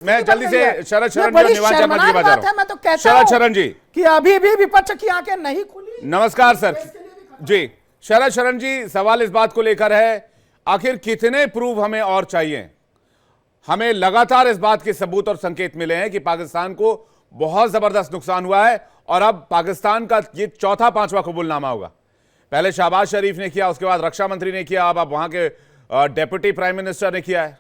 मैं जल्दी से शरद शरण जी और निवास शर्मा जी बात है। मैं तो कहता शरद शरण जी कि अभी भी विपक्ष की आंखें नहीं खुली। नमस्कार सर जी। शरद शरण जी, सवाल इस बात को लेकर है, आखिर कितने प्रूफ हमें और चाहिए? हमें लगातार इस बात के सबूत और संकेत मिले हैं कि पाकिस्तान को बहुत जबरदस्त नुकसान हुआ है और अब पाकिस्तान का ये चौथा पांचवा कबूलनामा होगा। पहले शहबाज शरीफ ने किया, उसके बाद रक्षा मंत्री ने किया, अब वहां के डेप्यूटी प्राइम मिनिस्टर ने किया है।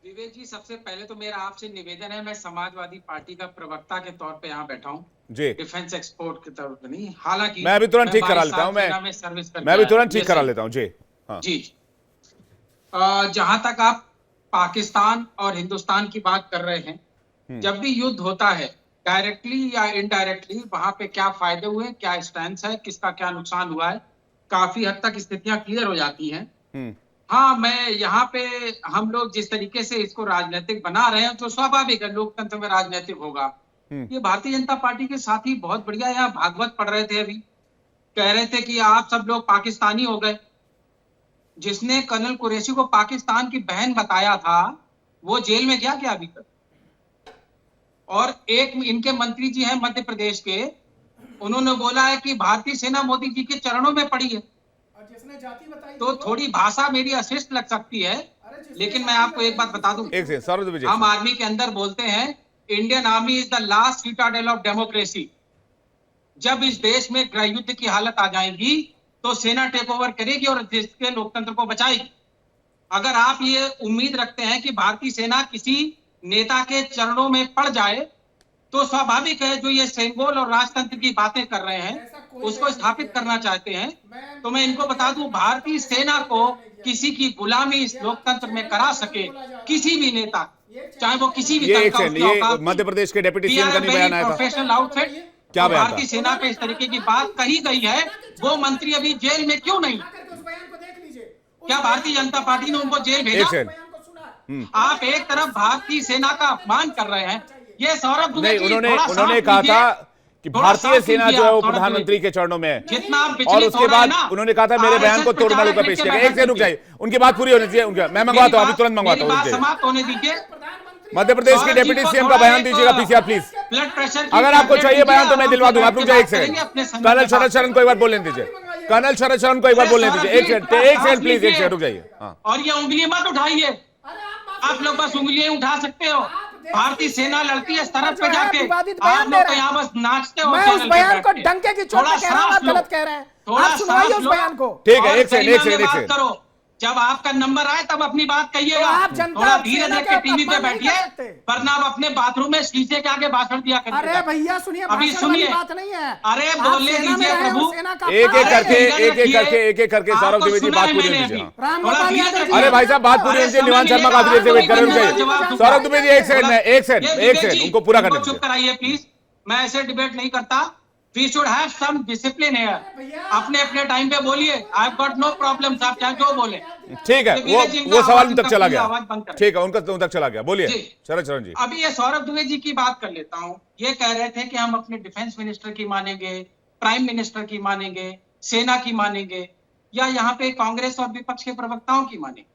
विवेक जी, सबसे पहले तो मेरा आपसे निवेदन है, मैं समाजवादी पार्टी का प्रवक्ता के तौर पे यहाँ बैठा हूँ जी, डिफेंस एक्सपोर्ट की तरफ नहीं। हालांकि मैं अभी तुरंत ठीक करा लेता हूँ, मैं भी तुरंत ठीक करा लेता हूँ जी। हाँ। जी जहां तक आप पाकिस्तान और हिंदुस्तान की बात कर रहे हैं, जब भी युद्ध होता है डायरेक्टली या इनडायरेक्टली वहां पे क्या फायदे हुए, क्या स्टैंड है, किसका क्या नुकसान हुआ है, काफी हद तक स्थितियां क्लियर हो जाती हैं। हाँ, मैं यहाँ पे हम लोग जिस तरीके से इसको राजनीतिक बना रहे हैं तो स्वाभाविक है, लोकतंत्र में राजनीतिक होगा। ये भारतीय जनता पार्टी के साथी बहुत बढ़िया यहाँ भागवत पढ़ रहे थे, अभी कह रहे थे कि आप सब लोग पाकिस्तानी हो गए। जिसने कर्नल कुरैशी को पाकिस्तान की बहन बताया था वो जेल में गया क्या अभी तक? और एक इनके मंत्री जी हैं मध्य प्रदेश के, उन्होंने बोला है कि भारतीय सेना मोदी जी के चरणों में पड़ी है। जाति बताई तो थोड़ी भाषा मेरी अशिष्ट लग सकती है, लेकिन मैं आपको एक बात बता दूं, हम आर्मी के अंदर बोलते हैं Indian army is the last Citadel of democracy. जब इस देश में गृह युद्ध की हालत आ जाएगी तो सेना टेक ओवर करेगी और देश के लोकतंत्र को बचाएगी। अगर आप ये उम्मीद रखते हैं कि भारतीय सेना किसी नेता के चरणों में पड़ जाए तो स्वाभाविक है, जो ये सिंबल और राजतंत्र की बातें कर रहे हैं उसको स्थापित करना चाहते हैं। तो मैं इनको बता दूं, भारतीय सेना को किसी की गुलामी इस लोकतंत्र में करा सके किसी भी नेता, चाहे वो किसी भी तरह का, मध्य प्रदेश के डिप्टी सीएम का नहीं बयान आया था, प्रोफेशनल आउटफिट, क्या भारतीय सेना पे इस तरीके की बात कही गई है, वो मंत्री अभी जेल में क्यों नहीं? क्या भारतीय जनता पार्टी ने उनको जेल भेजा? आप एक तरफ भारतीय सेना का अपमान कर रहे हैं, ये सौरभ दुबे जी उन्होंने कहा था कि भारतीय सेना जो है वो प्रधानमंत्री के चरणों में है, और उसके बाद उन्होंने कहा था मेरे बयान को तोड़ मरोड़ कर पेश करें। एक से रुक जाइए, उनकी बात पूरी होनी चाहिए। उनका मैं मंगवाता हूं, अभी तुरंत मंगवाता हूं। समाप्त होने दीजिए। मध्य प्रदेश के डिप्टी सीएम का बयान दीजिएगा पीसीआर प्लीज। ब्लड प्रेशर अगर आपको चाहिए बयान तो मैं दिलवा दूंगा। आप रुक जाइए एक सेकंड। कर्नल शरद शरण को एक बार बोलने दीजिए, कर्नल शरद शरण को एक बार बोलने दीजिए। एक सेकंड प्लीज, एक सेकंड रुक जाइए। और ये उंगली मत उठाइए, आप लोग बस उंगलियां उठा सकते हो। भारतीय सेना लड़ती है इस तरफ पे जाके, आप लोग तो यहाँ बस नाचते हो। मैं उस बयान को डंके की चोट पे कह रहा हूं, आप गलत कह रहे हैं। आप सुनाइए उस बयान को। ठीक है, एक सेकंड करो। जब आपका नंबर आए तब अपनी बात कहिएगा। आप थोड़ा धीरे देख के टीवी पे बैठिए, वरना आप अपने बाथरूम में शीशे के आगे भाषण दिया करिए। अरे भैया सुनिए, अभी सुनिए, बात नहीं है। अरे बोलने दीजिए प्रभु। एक एक करके सौरभ द्विवेदी जी बात पूरी दीजिए। अरे भाई साहब बात पूरी होनी, निवास शर्मा काफी देर से वेट कर रहे हैं। सौरभ द्विवेदी एक सेकंड उनको पूरा करने दीजिए। चुप कराइए प्लीज, मैं ऐसे डिबेट नहीं करता। We should have some discipline here. अपने अपने टाइम पे बोलिए, I've got no problems, आप चाहे जो बोले। ठीक है, वो सवाल उन तक चला गया। ठीक है, उनका उन तक चला गया। बोलिए शरद शरण जी। अभी ये सौरभ दुबे जी की बात कर लेता हूँ। ये कह रहे थे कि हम अपने डिफेंस मिनिस्टर की मानेंगे, प्राइम मिनिस्टर की मानेंगे, सेना की मानेंगे, या यहाँ पे कांग्रेस और विपक्ष के प्रवक्ताओं की मानेंगे।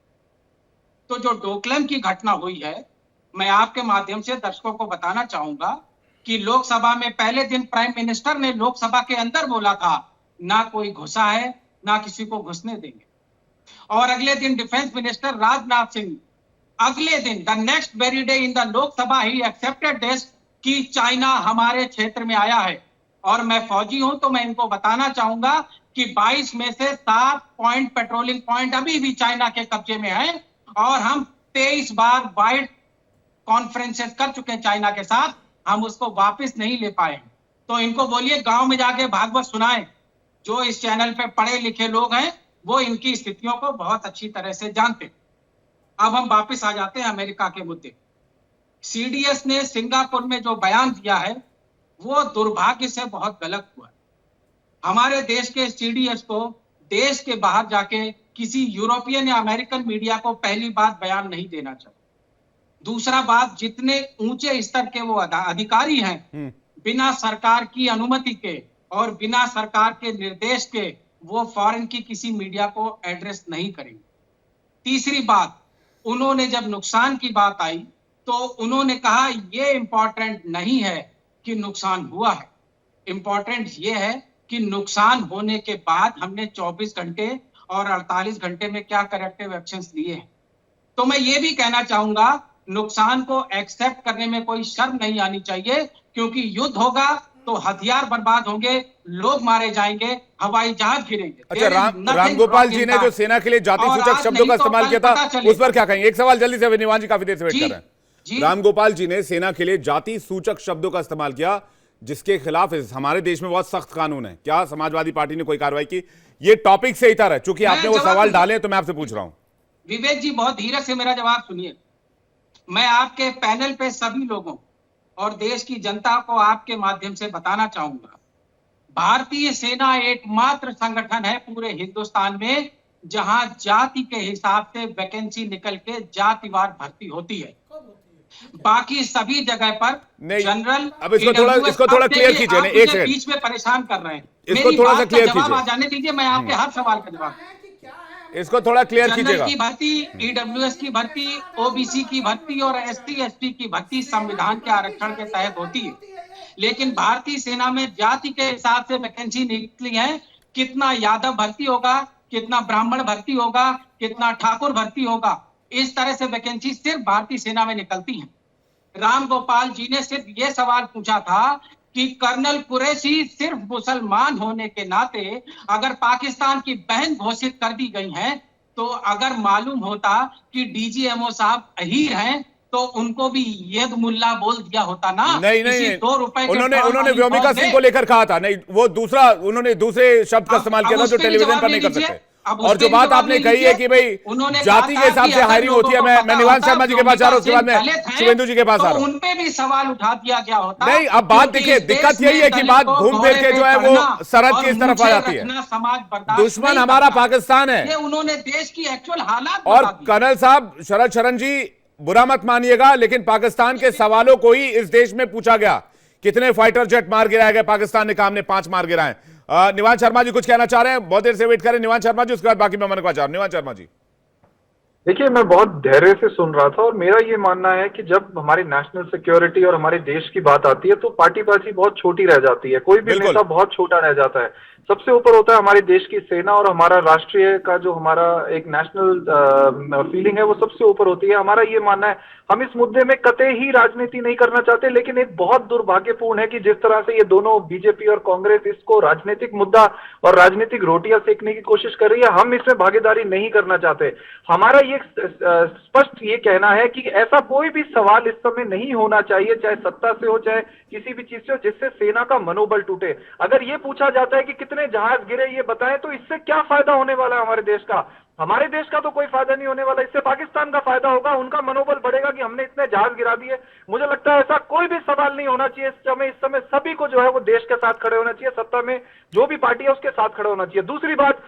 तो जो डोकलाम की घटना हुई है, मैं आपके माध्यम से दर्शकों को बताना चाहूंगा कि लोकसभा में पहले दिन प्राइम मिनिस्टर ने लोकसभा के अंदर बोला था ना कोई घुसा है ना किसी को घुसने देंगे, और अगले दिन डिफेंस मिनिस्टर राजनाथ सिंह अगले दिन the next very day in the Lok Sabha he accepted this कि चाइना हमारे क्षेत्र में आया है। और मैं फौजी हूं तो मैं इनको बताना चाहूंगा कि 22 में से 7 पॉइंट पेट्रोलिंग पॉइंट अभी भी चाइना के कब्जे में है, और हम 23 बार वाइड कॉन्फ्रेंसेस कर चुके हैं चाइना के साथ, हम उसको वापस नहीं ले पाए। तो इनको बोलिए गांव में जाके भागवत सुनाएं। जो इस चैनल पे पढ़े लिखे लोग हैं वो इनकी स्थितियों को बहुत अच्छी तरह से जानते। अब हम वापस आ जाते हैं अमेरिका के मुद्दे। सीडीएस ने सिंगापुर में जो बयान दिया है वो दुर्भाग्य से बहुत गलत हुआ। हमारे देश के सीडीएस को देश के बाहर जाके किसी यूरोपियन या अमेरिकन मीडिया को पहली बात बयान नहीं देना चाहिए। दूसरा बात, जितने ऊंचे स्तर के वो अधिकारी हैं, बिना सरकार की अनुमति के और बिना सरकार के निर्देश के वो फॉरेन की किसी मीडिया को एड्रेस नहीं करेंगे। तीसरी बात, उन्होंने जब नुकसान की बात आई तो उन्होंने कहा ये इंपॉर्टेंट नहीं है कि नुकसान हुआ है, इंपॉर्टेंट ये है कि नुकसान होने के बाद हमने 24 घंटे और 48 घंटे में क्या करेक्टिव एक्शंस लिए हैं। तो मैं ये भी कहना चाहूंगा, नुकसान को एक्सेप्ट करने में कोई शर्म नहीं आनी चाहिए, क्योंकि युद्ध होगा तो हथियार बर्बाद होंगे, लोग मारे जाएंगे, हवाई जहाज गिरेंगे। अच्छा, रामगोपाल जी ने जो सेना के लिए जाति सूचक शब्दों का इस्तेमाल किया था, उस पर क्या कहेंगे? एक सवाल जल्दी से, निवान जी काफी देर से वेट कर रहे हैं। रामगोपाल जी ने सेना के लिए जाति सूचक शब्दों का इस्तेमाल किया, जिसके खिलाफ हमारे देश में बहुत सख्त कानून है। क्या समाजवादी पार्टी ने कोई कार्रवाई की? ये टॉपिक से इतर है, चूंकि आपने वो सवाल डाले तो मैं आपसे पूछ रहा हूं। विवेक जी, बहुत धीरे से मेरा जवाब सुनिए। मैं आपके पैनल पे सभी लोगों और देश की जनता को आपके माध्यम से बताना चाहूंगा, भारतीय सेना एकमात्र संगठन है पूरे हिंदुस्तान में जहां जाति के हिसाब से वैकेंसी निकल के जातिवार भर्ती होती है। बाकी सभी जगह पर जनरल। अब इसको थोड़ा क्लियर कीजिए। एक सेकंड, बीच में परेशान कर रहे हैं, इसको थोड़ा सा क्लियर कीजिए। आ जाने दीजिए, मैं आपके हर सवाल का जवाब। इसको थोड़ा क्लियर कीजिएगा। की भर्ती, ईडब्ल्यूएस की भर्ती, ओबीसी की भर्ती और एसटी एसटी की भर्ती संविधान के आरक्षण के तहत होती है, लेकिन भारतीय सेना में जाति के हिसाब से वैकेंसी निकली है। कितना यादव भर्ती होगा, कितना ब्राह्मण भर्ती होगा, कितना ठाकुर भर्ती होगा, इस तरह से वैकेंसी सिर्फ भारतीय सेना में निकलती है। रामगोपाल जी ने सिर्फ ये सवाल पूछा था कि कर्नल कुरैशी सिर्फ मुसलमान होने के नाते अगर पाकिस्तान की बहन घोषित कर दी गई हैं, तो अगर मालूम होता कि डीजीएमओ साहब अहीर हैं तो उनको भी येद मुल्ला बोल दिया होता ना। नहीं, 2 रुपए उन्होंने व्योमिका सिंह को लेकर कहा था। नहीं, वो उन्होंने दूसरे शब्द का इस्तेमाल किया था जो टेलीविजन पर नहीं कर सकते। और जो बात आपने कही है कि भाई जाति के हिसाब से हायरिंग होती है, मैं निवान शर्मा जी के पास आ रहा हूँ, उसके बाद मैं शुभेंदु जी के पास आ रहा हूँ। उनपे भी सवाल उठा दिया गया होता। नहीं, अब बात देखिए, दिक्कत यही है कि बात घूम फिर के जो है वो सरहद की इस तरफ आ जाती है। दुश्मन हमारा पाकिस्तान है, उन्होंने देश की एक्चुअल हालात। और कर्नल साहब, शरद जी बुरा मत मानिएगा, लेकिन पाकिस्तान के सवालों को ही इस देश में पूछा गया। कितने फाइटर जेट मार गिराए गए पाकिस्तान ने? काम ने 5 मार गिराए। निवान शर्मा जी कुछ कहना चाह रहे हैं? बहुत देर से वेट करें निवान शर्मा जी, उसके बाद बाकी मेहमानों को चाह रहा हूं। निवान शर्मा जी, देखिए, मैं बहुत धैर्य से सुन रहा था और मेरा ये मानना है कि जब हमारी नेशनल सिक्योरिटी और हमारे देश की बात आती है तो पार्टीबाजी बहुत छोटी रह जाती है, कोई भी नेता बहुत छोटा रह जाता है। सबसे ऊपर होता है हमारे देश की सेना और हमारा राष्ट्रीय का जो हमारा एक नेशनल फीलिंग है वो सबसे ऊपर होती है। हमारा ये मानना है, हम इस मुद्दे में कतई ही राजनीति नहीं करना चाहते, लेकिन एक बहुत दुर्भाग्यपूर्ण है कि जिस तरह से ये दोनों बीजेपी और कांग्रेस इसको राजनीतिक मुद्दा और राजनीतिक रोटियां सेकने की कोशिश कर रही है, हम इसमें भागीदारी नहीं करना चाहते। हमारा ये स्पष्ट ये कहना है कि ऐसा कोई भी सवाल इस समय नहीं होना चाहिए, चाहे सत्ता से हो चाहे किसी भी चीज से हो, जिससे सेना का मनोबल टूटे। अगर ये पूछा जाता है कि कितने जहाज गिरे ये बताएं, तो इससे क्या फायदा होने वाला है हमारे देश का? हमारे देश का तो कोई फायदा नहीं होने वाला, इससे पाकिस्तान का फायदा होगा, उनका मनोबल बढ़ेगा कि हमने इतने जहाज गिरा दिए। मुझे लगता है ऐसा कोई भी सवाल नहीं होना चाहिए इस समय सभी को जो है वो देश के साथ खड़े होना चाहिए, सत्ता में जो भी पार्टी है उसके साथ खड़े होना चाहिए। दूसरी बात,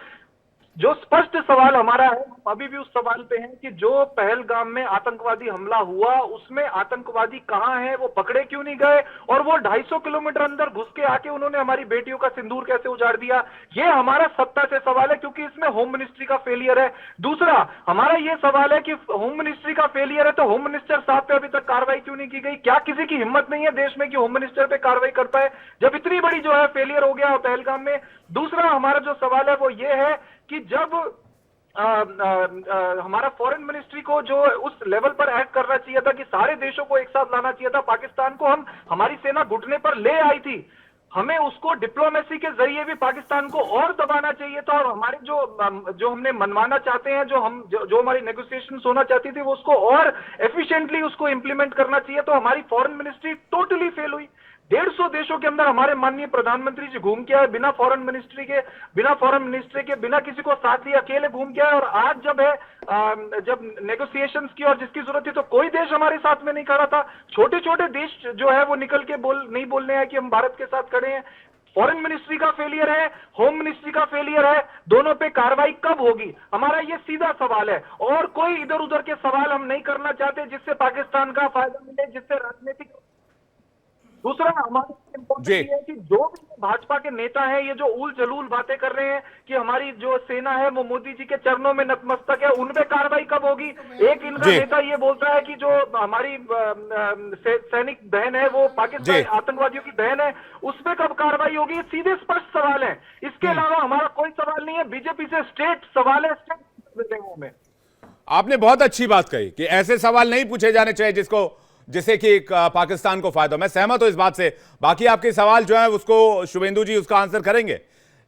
जो स्पष्ट सवाल हमारा है, हम अभी भी उस सवाल पे हैं कि जो पहलगाम में आतंकवादी हमला हुआ उसमें आतंकवादी कहां हैं, वो पकड़े क्यों नहीं गए, और वो 250 किलोमीटर अंदर घुस के आके उन्होंने हमारी बेटियों का सिंदूर कैसे उजाड़ दिया? ये हमारा सत्ता से सवाल है, क्योंकि इसमें होम मिनिस्ट्री का फेलियर है। दूसरा हमारा ये सवाल है कि होम मिनिस्ट्री का फेलियर है तो होम मिनिस्टर साहब पे अभी तक कार्रवाई क्यों नहीं की गई? क्या किसी की हिम्मत नहीं है देश में कि होम मिनिस्टर पे कार्रवाई कर पाए जब इतनी बड़ी जो है फेलियर हो गया पहलगाम में? दूसरा हमारा जो सवाल है वो ये है कि जब हमारा फॉरेन मिनिस्ट्री को जो उस लेवल पर एक्ट करना चाहिए था कि सारे देशों को एक साथ लाना चाहिए था, पाकिस्तान को हमारी सेना घुटने पर ले आई थी, हमें उसको डिप्लोमेसी के जरिए भी पाकिस्तान को और दबाना चाहिए था, और हमारे जो हमने मनवाना चाहते हैं, जो हमारी नेगोशिएशंस होना चाहती थी, वो उसको और एफिशिएंटली उसको इंप्लीमेंट करना चाहिए। तो हमारी फॉरेन मिनिस्ट्री टोटली फेल हुई। 150 देशों के अंदर हमारे माननीय प्रधानमंत्री जी घूम के आए बिना फॉरेन मिनिस्ट्री के, बिना किसी को साथ लिए अकेले घूम के आए, और आज जब नेगोशिएशंस की और जिसकी जरूरत थी तो कोई देश हमारे साथ में नहीं खड़ा था। छोटे छोटे देश जो है वो निकल के नहीं बोलने हैं कि हम भारत के साथ खड़े हैं। फॉरेन मिनिस्ट्री का फेलियर है, होम मिनिस्ट्री का फेलियर है, दोनों पे कार्रवाई कब होगी? हमारा ये सीधा सवाल है, और कोई इधर उधर के सवाल हम नहीं करना चाहते जिससे पाकिस्तान का फायदा मिले, जिससे राजनीतिक। दूसरा हमारे इम्पोर्टेंट है कि जो भी भाजपा के नेता हैं ये जो उल जलूल बातें कर रहे हैं कि हमारी जो सेना है वो मोदी जी के चरणों में नतमस्तक है, उनपे कार्रवाई कब होगी? एक इनका नेता ये बोलता है कि जो हमारी सैनिक बहन है वो पाकिस्तान आतंकवादियों की बहन है, उसपे कब कार्रवाई होगी? ये सीधे स्पष्ट सवाल है, इसके अलावा हमारा कोई सवाल नहीं है। बीजेपी से स्ट्रेट सवाल है, स्ट्रेट में। आपने बहुत अच्छी बात कही कि ऐसे सवाल नहीं पूछे जाने चाहिए जिससे कि पाकिस्तान को फायदा। मैं सहमत हूं इस बात से। बाकी आपके सवाल जो है उसको शुभेंदु जी उसका आंसर करेंगे,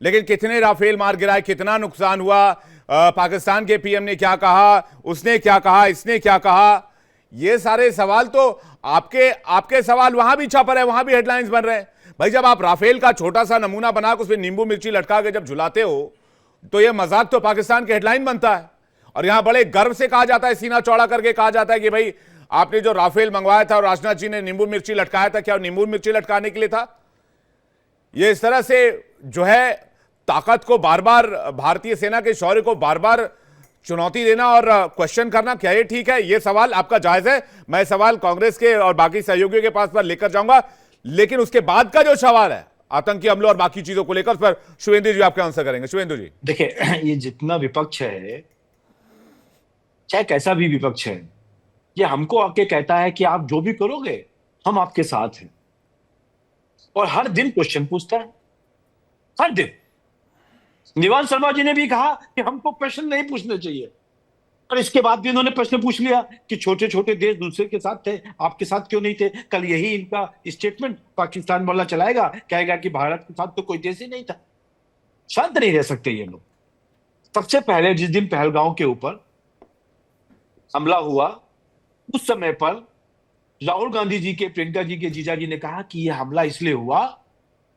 लेकिन कितने राफेल मार गिराए, कितना नुकसान हुआ, पाकिस्तान के पीएम ने क्या कहा, उसने क्या कहा, इसने क्या कहा, ये सारे सवाल तो आपके सवाल वहां भी छप रहे हैं, वहां भी हेडलाइंस बन रहे हैं। भाई जब आप राफेल का छोटा सा नमूना बनाकर उसमें नींबू मिर्ची लटका के जब झुलाते हो तो ये मजाक तो पाकिस्तान के हेडलाइन बनता है। और यहां बड़े गर्व से कहा जाता है, सीना चौड़ा करके कहा जाता है कि भाई आपने जो राफेल मंगवाया था और राजनाथ जी ने नींबू मिर्ची लटकाया था, क्या नींबू मिर्ची लटकाने के लिए था? ये इस तरह से जो है ताकत को बार बार, भारतीय सेना के शौर्य को बार बार चुनौती देना और क्वेश्चन करना, क्या ये ठीक है? ये सवाल आपका जायज है। मैं सवाल कांग्रेस के और बाकी सहयोगियों के पास पर लेकर जाऊंगा, लेकिन उसके बाद का जो सवाल है आतंकी हमलों और बाकी चीजों को लेकर, उस पर शुभेंदु जी आपका आंसर करेंगे। शुभेंदु जी देखिए, ये जितना विपक्ष है, चाहे कैसा भी विपक्ष है, ये हमको आके कहता है कि आप जो भी करोगे हम आपके साथ हैं, और हर दिन क्वेश्चन पूछता है, हर दिन। निवान शर्मा जी ने भी कहा कि हमको प्रश्न नहीं पूछने चाहिए, और इसके बाद भी उन्होंने प्रश्न पूछ लिया कि छोटे छोटे देश दूसरे के साथ थे, आपके साथ क्यों नहीं थे? कल यही इनका स्टेटमेंट पाकिस्तान बोलना चलाएगा, कहेगा कि भारत के साथ तो कोई देश ही नहीं था। शांत नहीं रह सकते ये लोग। सबसे पहले जिस दिन पहलगांव के ऊपर हमला हुआ, उस समय पर राहुल गांधी जी के, प्रियंका जी के जीजा जी ने कहा कि यह हमला इसलिए हुआ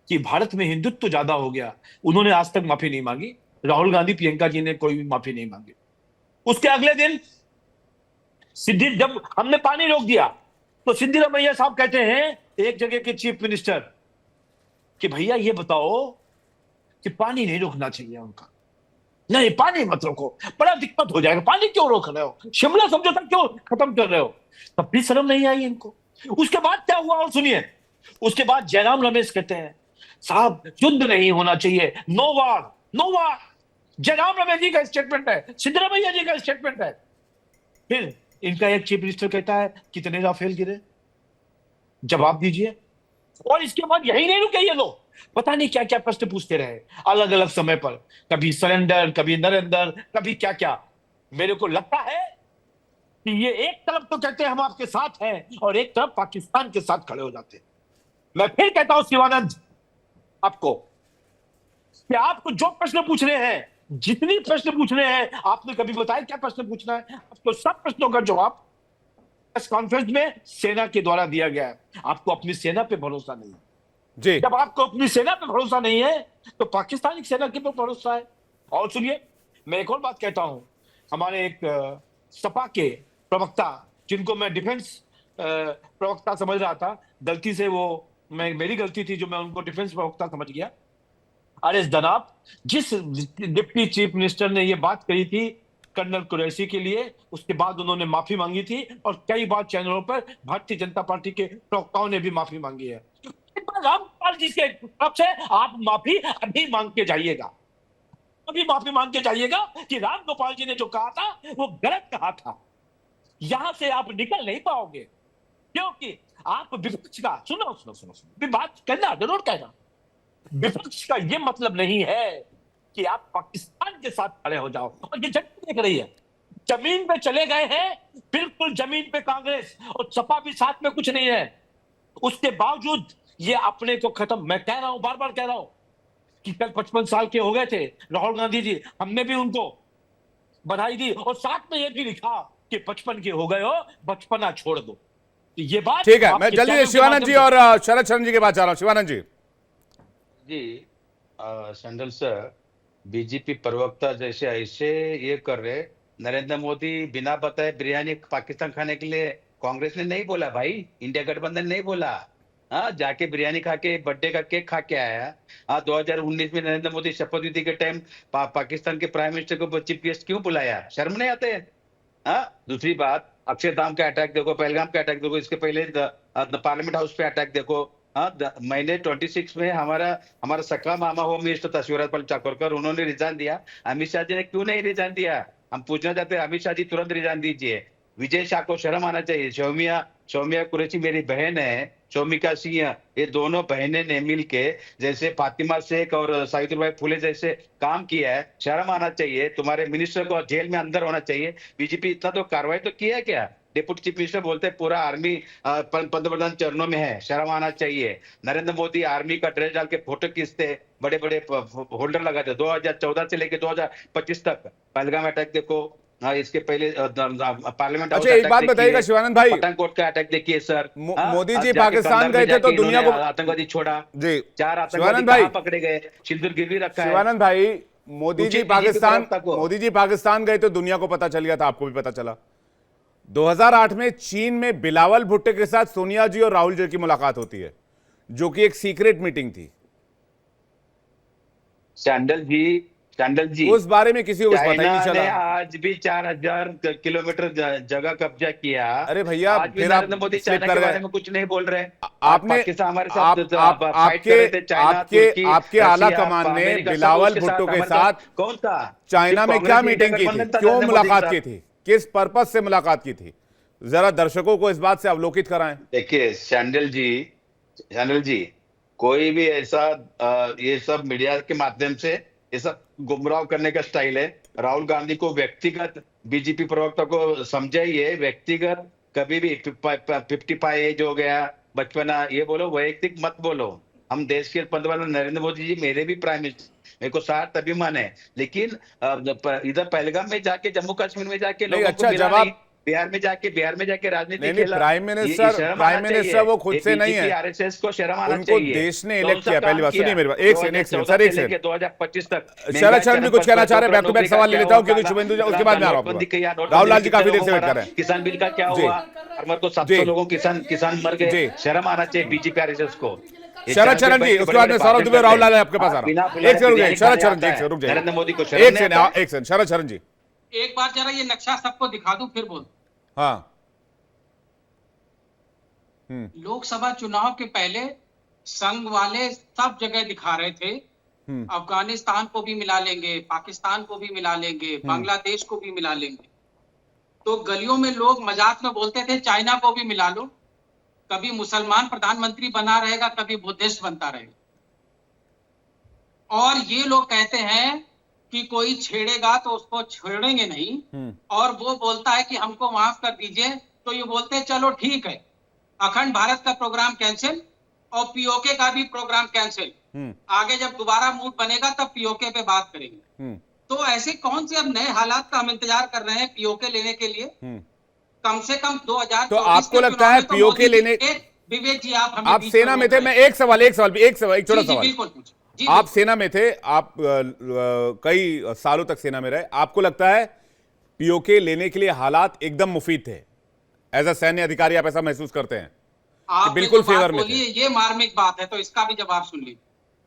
कि भारत में हिंदुत्व तो ज्यादा हो गया। उन्होंने आज तक माफी नहीं मांगी, राहुल गांधी, प्रियंका जी ने कोई भी माफी नहीं मांगी। उसके अगले दिन जब हमने पानी रोक दिया तो सिद्धिरमैया साहब कहते हैं, एक जगह के चीफ मिनिस्टर, कि भैया ये बताओ कि पानी नहीं रोकना चाहिए उनका, नहीं पानी मत रोको, बड़ा दिक्कत हो जाएगा, पानी क्यों रोक रहे हो, शिमला समझौता क्यों खत्म कर रहे हो? तब भी शर्म नहीं आई इनको। उसके बाद क्या हुआ और सुनिए। उसके बाद जयराम रमेश कहते हैं, साहब युद्ध नहीं होना चाहिए, नो वार, नो वार। जयराम रमेश जी का स्टेटमेंट है, सिद्धरामैया जी का स्टेटमेंट है। फिर इनका एक चीफ मिनिस्टर कहता है कितने राफेल गिरे, जवाब दीजिए। और इसके बाद यही नहीं रुके ये लोग, पता नहीं क्या क्या प्रश्न पूछते रहे अलग अलग समय पर, कभी सरेंडर, कभी नरेंद्र, कभी क्या क्या। मेरे को लगता है कि ये एक तरफ तो कहते हैं हम आपके साथ हैं, और एक तरफ पाकिस्तान के साथ खड़े हो जाते हैं। मैं फिर कहता हूं शिवानंद आपको कि आपको जो प्रश्न पूछ रहे हैं, जितनी प्रश्न पूछ रहे हैं, आपने कभी बताया क्या प्रश्न पूछना है? आपको सब प्रश्नों का जवाब प्रेस कॉन्फ्रेंस में सेना के द्वारा दिया गया है। आपको अपनी सेना पे भरोसा नहीं है जी। जब आपको अपनी सेना पे भरोसा नहीं है तो पाकिस्तानी सेना के पे भरोसा है। और सुनिए, मैं एक और बात कहता हूं। हमारे एक सपा के प्रवक्ता, जिनको मैं डिफेंस प्रवक्ता समझ रहा था, गलती से वो मेरी गलती थी जो मैं उनको डिफेंस प्रवक्ता समझ गया, आरएस दनाप, जिस डिप्टी चीफ मिनिस्टर ने ये बात कही थी कर्नल कुरैशी के लिए, उसके बाद उन्होंने माफी मांगी थी, और कई बार चैनलों पर भारतीय जनता पार्टी के प्रवक्ताओं ने भी माफी मांगी है। रामपाल जी के तरफ से आप माफी अभी मांग के जाइएगा, अभी माफी मांग के जाइएगा कि राम गोपाल जी ने जो कहा था वो गलत कहा था। यहां से आप निकल नहीं पाओगे, क्योंकि आप विपक्ष का सुनो, बात करना जरूर कहना। विपक्ष का ये मतलब नहीं है कि आप पाकिस्तान के साथ खड़े हो जाओ। और ये जमीन देख रही है, जमीन पे चले गए हैं, बिल्कुल जमीन पे कांग्रेस और सपा भी साथ में कुछ नहीं है। उसके बावजूद ये अपने को खत्म, मैं कह रहा हूं, बार बार कह रहा हूं कि कल 55 साल के हो गए थे राहुल गांधी जी, हमने भी उनको बधाई दी और साथ में ये भी लिखा कि 55 के हो गए हो, बचपना छोड़ दो। ये बात ठीक है। मैं जल्दी शिवानंद जी और शरद शरण जी के पास जा रहा हूं। शिवानंद जी संडल सर, बीजेपी प्रवक्ता जैसे ऐसे ये कर रहे, नरेंद्र मोदी बिना बताए बिरयानी पाकिस्तान खाने के लिए, कांग्रेस ने नहीं बोला भाई, इंडिया गठबंधन नहीं बोला। हाँ, जाके बिरयानी खा के बर्थडे का केक खा के आया। हाँ, 2019 में नरेंद्र मोदी शपथ विधि के टाइम पाकिस्तान के प्राइम मिनिस्टर को चीफ गेस्ट क्यों बुलाया? शर्म नहीं आते? हाँ, दूसरी बात, अक्षरधाम का अटैक देखो, पहलगाम का अटैक देखो, इसके पहले पार्लियामेंट हाउस पे अटैक देखो, हाँ, महीने 26 में हमारा सक्का मामा होम मिनिस्टर था शिवराज पाल चाकोरकर, उन्होंने रिजाइन दिया। अमित शाह जी ने क्यों नहीं रिजाइन दिया? हम पूछना चाहते हैं, अमित शाह जी तुरंत रिजाइन दीजिए। विजय शाह को शर्म आना चाहिए। सौम्या कुरैशी मेरी बहन है, शौमिका सिंह, ये दोनों बहनें ने मिलके जैसे फातिमा शेख और सावित्रीबाई फुले जैसे काम किया है, शर्म आना चाहिए। तुम्हारे मिनिस्टर को जेल में अंदर होना चाहिए। बीजेपी इतना तो कार्रवाई तो किया क्या? डिप्टी चीफ मिनिस्टर बोलते हैं पूरा आर्मी पंतप्रधान चरणों में है, शर्म आना चाहिए। नरेंद्र मोदी आर्मी का ड्रेस डाल के फोटो खींचते, बड़े बड़े होल्डर लगाते। 2014 से लेके 2025 तक पहलगाम अटैक देखो, इसके पहले पार्लियामेंट। अच्छा, एक बात बताइएगा शिवानंद भाई, पठानकोट का अटैक देखिए सर। मोदी जी पाकिस्तान गए थे तो दुनिया को आतंकवादी छोड़ा जी। 4 आतंकवादी शिवानंद भाई पकड़े गए, सिंदूर गिरवी रखा है। शिवानंद भाई, मोदी जी पूछिए पाकिस्तान गए तो दुनिया को पता चल गया था, आपको भी पता चला। 2008 में चीन में बिलावल भुट्टो के साथ सोनिया जी और राहुल जी की मुलाकात होती है, जो कि एक सीक्रेट मीटिंग थी। सैंडल जी उस बारे में किसी को पता ही नहीं चला। आज भी 4000 किलोमीटर जगह कब्जा किया। अरे भैया, आज भी नरेंद्र मोदी चाइना के बारे में कुछ नहीं बोल रहे। आपने हमारे साथ आपके आला कमान ने बिलावल भुट्टो के साथ कौन था चाइना में क्या मीटिंग की थी, क्यों मुलाकात की थी, किस पर्पस से मुलाकात की थी? जरा दर्शकों को इस बात से अवलोकित कराएं। देखिए सैंडल जी, कोई भी ऐसा ये सब मीडिया के माध्यम से ये सब गुमराह करने का स्टाइल है। राहुल गांधी को व्यक्तिगत बीजेपी प्रवक्ता को समझाइए, व्यक्तिगत कभी भी 55 एज हो गया, बचपना, ये बोलो, वैयक्तिक मत बोलो। हम देश के पंतप्रधान नरेंद्र मोदी जी मेरे भी प्राइम मिनिस्टर, मेरे को 60 अभिमान है, लेकिन इधर पहलगाम में जाके, जम्मू कश्मीर में जाके लोगों को मिला नहीं, बिहार में जाके राजनीति खेला। प्राइम मिनिस्टर वो खुद से नहीं है, आरएसएस को शर्म आना उनको चाहिए। देश ने इलेक्ट किया। पहली बात सुनिए मेरी बात, एक सेकंड सर, एक सेकंड। 2025 तक शरद शरण भी कुछ कहना चाह रहे हैं, बैक टू बैक सवाल ले लेता हूं क्योंकि शुभेंदु जी उसके बाद में आ रहा हूं। राहुल लाल जी काफी देर से वेट कर रहे हैं। किसान बिल का क्या हुआ? फार्मर को 700 लोगों किसान मर गए। शर्म आना चाहिए बीजेपी आरएसएस को। शरद शरण जी, उसके बाद में सौरभ दुबे, राहुल लाल आपके पास आ रहा है। एक सेकंड शरद शरण जी, रुक जाइए। नरेंद्र मोदी को एक सेकंड शरद शरण जी, एक बार जरा ये नक्शा सबको दिखा दूं फिर बोल। हाँ, लोकसभा चुनाव के पहले संघ वाले सब जगह दिखा रहे थे, अफगानिस्तान को भी मिला लेंगे, पाकिस्तान को भी मिला लेंगे, बांग्लादेश को भी मिला लेंगे। तो गलियों में लोग मजाक में बोलते थे चाइना को भी मिला लो, कभी मुसलमान प्रधानमंत्री बना रहेगा, कभी बुद्धिस्ट बनता रहेगा। और ये लोग कहते हैं कि कोई छेड़ेगा तो उसको छेड़ेंगे नहीं, और वो बोलता है कि हमको माफ कर दीजिए, तो ये बोलते हैं चलो ठीक है, अखंड भारत का प्रोग्राम कैंसिल और पीओके का भी प्रोग्राम कैंसिल। आगे जब दोबारा मूड बनेगा तब पीओके पे बात करेंगे। तो ऐसे कौन से अब नए हालात का हम इंतजार कर रहे हैं पीओके लेने के लिए? कम से कम 2024 तो आपको लगता है पीओके लेने? विवेक जी, आप सेना में थे, मैं एक छोटा सवाल। आप सेना में थे, आप कई सालों तक सेना में रहे, आपको लगता है पीओके लेने के लिए हालात एकदम मुफीद थे? एज अ सैन्य अधिकारी आप ऐसा महसूस करते हैं? आप बिल्कुल फेवर में थे? ये मार्मिक बात है, तो इसका भी जवाब सुन लीजिए।